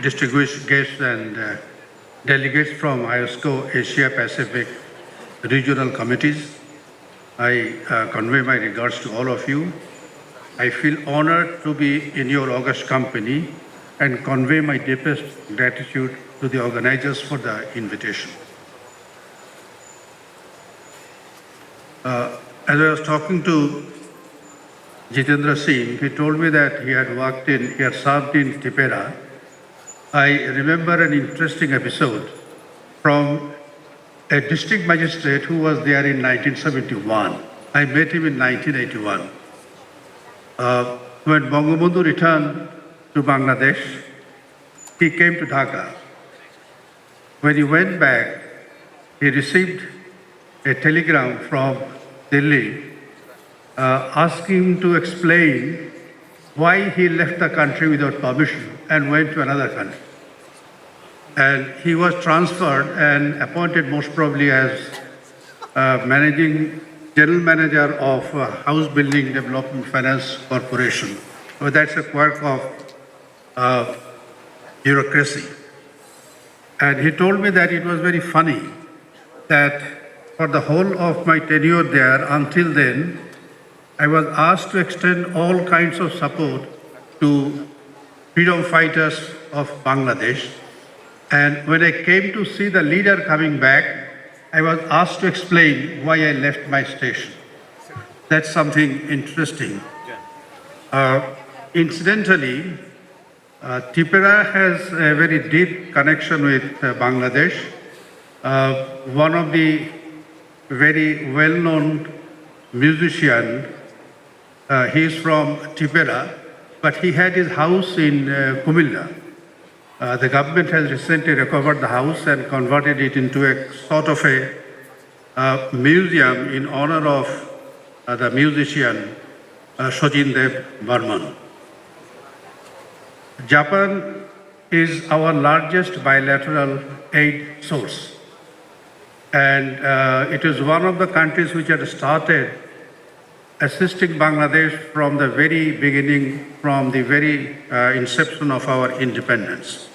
distinguished guests and delegates from IOSCO Asia Pacific regional committees, I convey my regards to all of you. I feel honored to be in your august company and convey my deepest gratitude to the organizers for the invitation. As I was talking to Jitendra Singh, he told me that he had served in Tipera. I remember an interesting episode from a district magistrate who was there in 1971. I met him in 1981. When Bangabandhu returned to Bangladesh, he came to Dhaka. When he went back, he received a telegram from Delhi asking him to explain why he left the country without permission and went to another country. And he was transferred and appointed most probably as general manager of House Building Development Finance Corporation. So that's a quirk of bureaucracy. And he told me that it was very funny that for the whole of my tenure there until then, I was asked to extend all kinds of support to freedom fighters of Bangladesh. And when I came to see the leader coming back, I was asked to explain why I left my station. That's something interesting. Incidentally, Tipera has a very deep connection with Bangladesh. One of the very well-known musicians, he is from Tipera, but he had his house in Kumilla. The government has recently recovered the house and converted it into a sort of a museum in honor of the musician Sojindev Burman. Japan is our largest bilateral aid source, and it is one of the countries which had started assisting Bangladesh from the very beginning, from the very inception of our independence.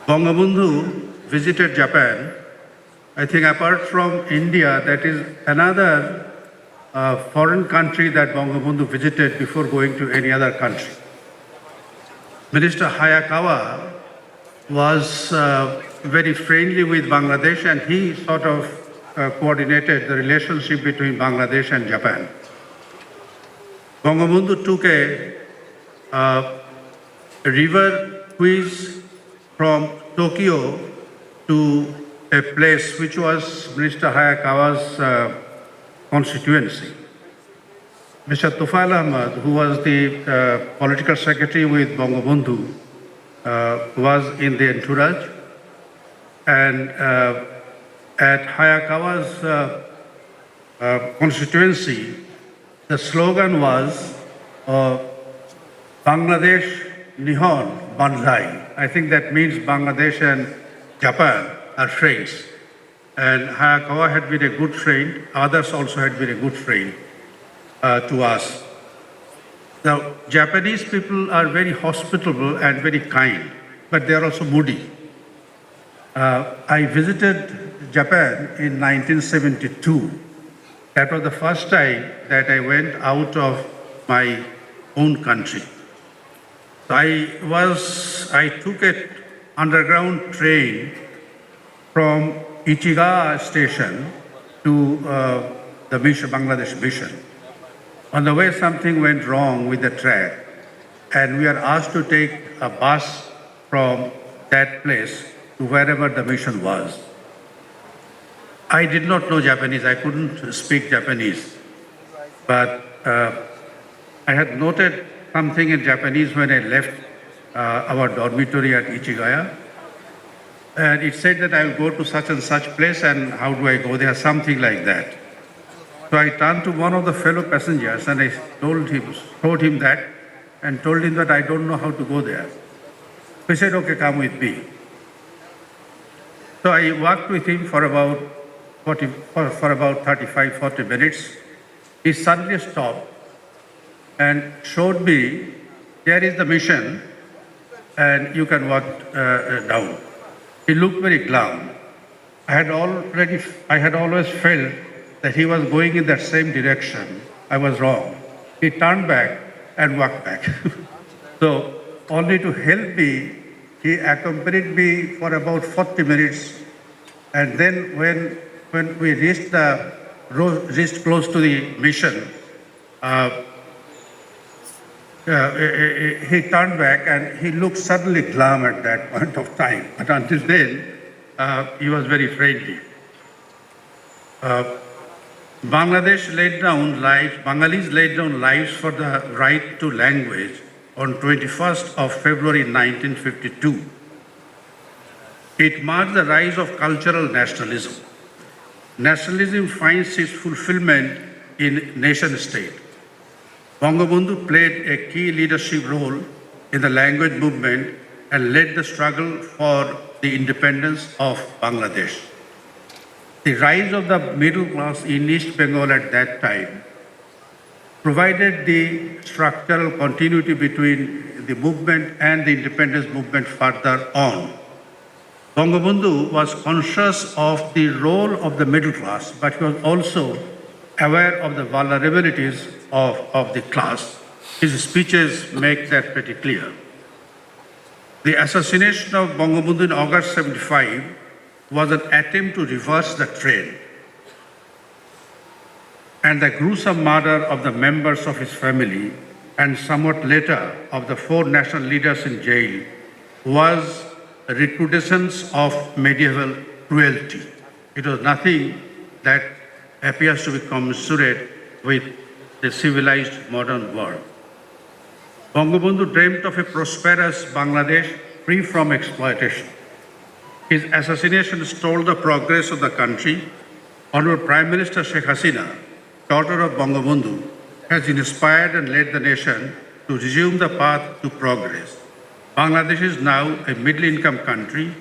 Bangabandhu visited Japan. I think apart from India, that is another foreign country that Bangabandhu visited before going to any other country. Minister Hayakawa was very friendly with Bangladesh, and he sort of coordinated the relationship between Bangladesh and Japan. Bangabandhu took a river cruise from Tokyo to a place which was Minister Hayakawa's constituency. Mr. Tufail Ahmad, who was the political secretary with Bangabandhu, was in the entourage, and at Hayakawa's constituency, the slogan was Bangladesh Nihon Banzai. I think that means Bangladesh and Japan are friends. And Hayakawa had been a good friend. Others also had been a good friend to us. Now, Japanese people are very hospitable and very kind, but they are also moody. I visited Japan in 1972. That was the first time that I went out of my own country. I took an underground train from Ichiga station to the Bangladesh mission. On the way, something went wrong with the track, and we are asked to take a bus from that place to wherever the mission was. I did not know Japanese. I couldn't speak Japanese, but I had noted something in Japanese when I left our dormitory at Ichigaya. And it said that I will go to such and such place, and how do I go there? Something like that. So I turned to one of the fellow passengers and I showed him that and told him that I don't know how to go there. He said, okay, come with me. So I walked with him for about 35, 40 minutes. He suddenly stopped and showed me, here is the mission, and you can walk down. He looked very glum. I had always felt that he was going in that same direction. I was wrong. He turned back and walked back. So only to help me, he accompanied me for about 40 minutes. And then when we reached close to the mission, he turned back and he looked suddenly glum at that point of time. But until then, he was very friendly. Bangalis laid down lives for the right to language on 21st of February 1952. It marked the rise of cultural nationalism. Nationalism finds its fulfillment in nation state. Bangabandhu played a key leadership role in the language movement and led the struggle for the independence of Bangladesh. The rise of the middle class in East Bengal at that time provided the structural continuity between the movement and the independence movement further on. Bangabandhu was conscious of the role of the middle class, but he was also aware of the vulnerabilities of the class. His speeches make that pretty clear. The assassination of Bangabandhu in August 75 was an attempt to reverse the trend. And the gruesome murder of the members of his family and somewhat later of the 4 national leaders in jail was a recrudescence of medieval cruelty. It was nothing that appears to be commensurate with the civilized modern world. Bangabandhu dreamt of a prosperous Bangladesh free from exploitation. His assassination stalled the progress of the country. Honorable Prime Minister Sheikh Hasina, daughter of Bangabandhu, has inspired and led the nation to resume the path to progress. Bangladesh is now a middle-income country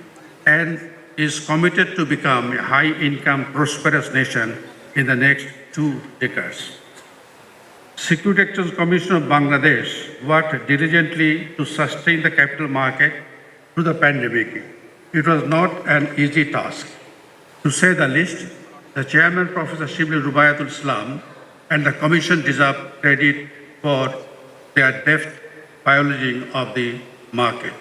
and is committed to become a high-income, prosperous nation in the next 2 decades. Security Exchange Commission of Bangladesh worked diligently to sustain the capital market through the pandemic. It was not an easy task. To say the least, the chairman, Professor Shibli Rubayatul Islam, and the commission deserve credit for their deft piloting of the market.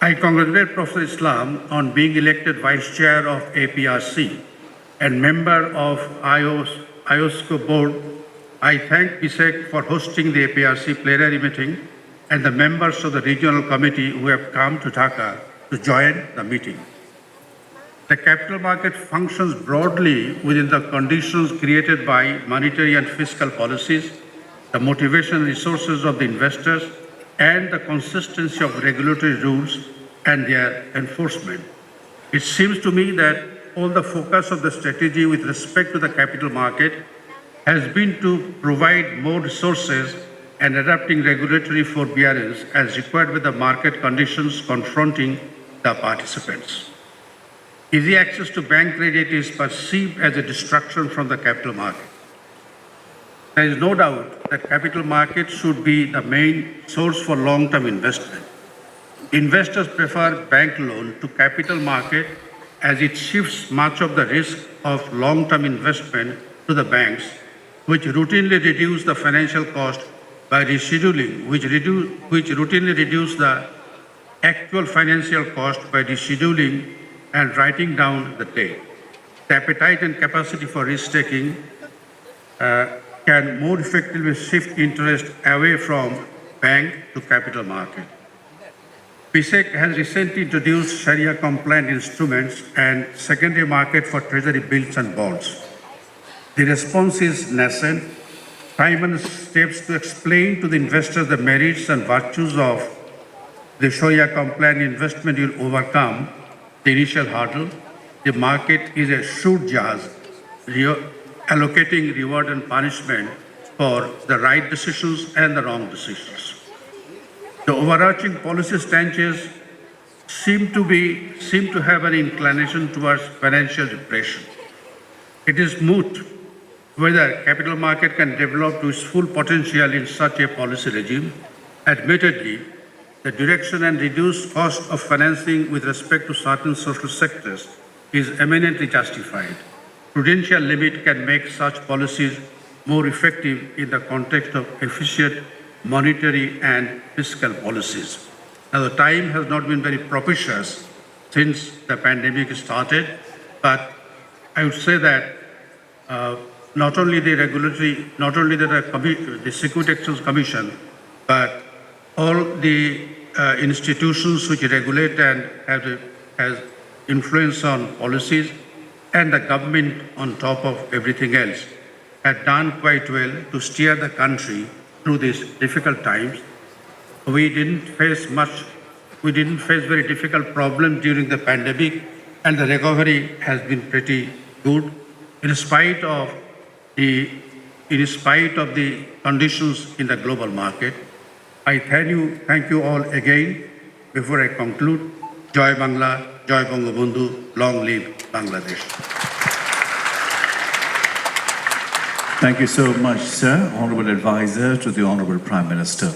I congratulate Professor Islam on being elected Vice Chair of APRC and member of IOSCO board. I thank BSEC for hosting the APRC plenary meeting and the members of the regional committee who have come to Dhaka to join the meeting. The capital market functions broadly within the conditions created by monetary and fiscal policies, the motivation resources of the investors, and the consistency of regulatory rules and their enforcement. It seems to me that all the focus of the strategy with respect to the capital market has been to provide more resources and adapting regulatory forbearance as required with the market conditions confronting the participants. Easy access to bank credit is perceived as a distraction from the capital market. There is no doubt that capital market should be the main source for long-term investment. Investors prefer bank loan to capital market as it shifts much of the risk of long-term investment to the banks, which routinely reduce the financial cost by rescheduling, which routinely reduce the actual financial cost by rescheduling and writing down the debt. The appetite and capacity for risk-taking can more effectively shift interest away from bank to capital market. BSEC has recently introduced Sharia-compliant instruments and secondary market for treasury bills and bonds. The response is nascent. Time and steps to explain to the investors the merits and virtues of the Sharia-compliant investment will overcome the initial hurdle. The market is a sure judge, allocating reward and punishment for the right decisions and the wrong decisions. The overarching policy stances seem to have an inclination towards financial repression. It is moot whether capital market can develop to its full potential in such a policy regime. Admittedly, the direction and reduced cost of financing with respect to certain social sectors is eminently justified. Prudential limit can make such policies more effective in the context of efficient monetary and fiscal policies. Now, the time has not been very propitious since the pandemic started, but I would say that not only the Security Exchange Commission, but all the institutions which regulate and has influence on policies, and the government on top of everything else, had done quite well to steer the country through these difficult times. We didn't face very difficult problems during the pandemic, and the recovery has been pretty good in spite of the conditions in the global market. I thank you all again. Before I conclude, Joy Bangla, Joy Bangabandhu, long live Bangladesh. Thank you so much, sir, Honorable Advisor to the Honorable Prime Minister.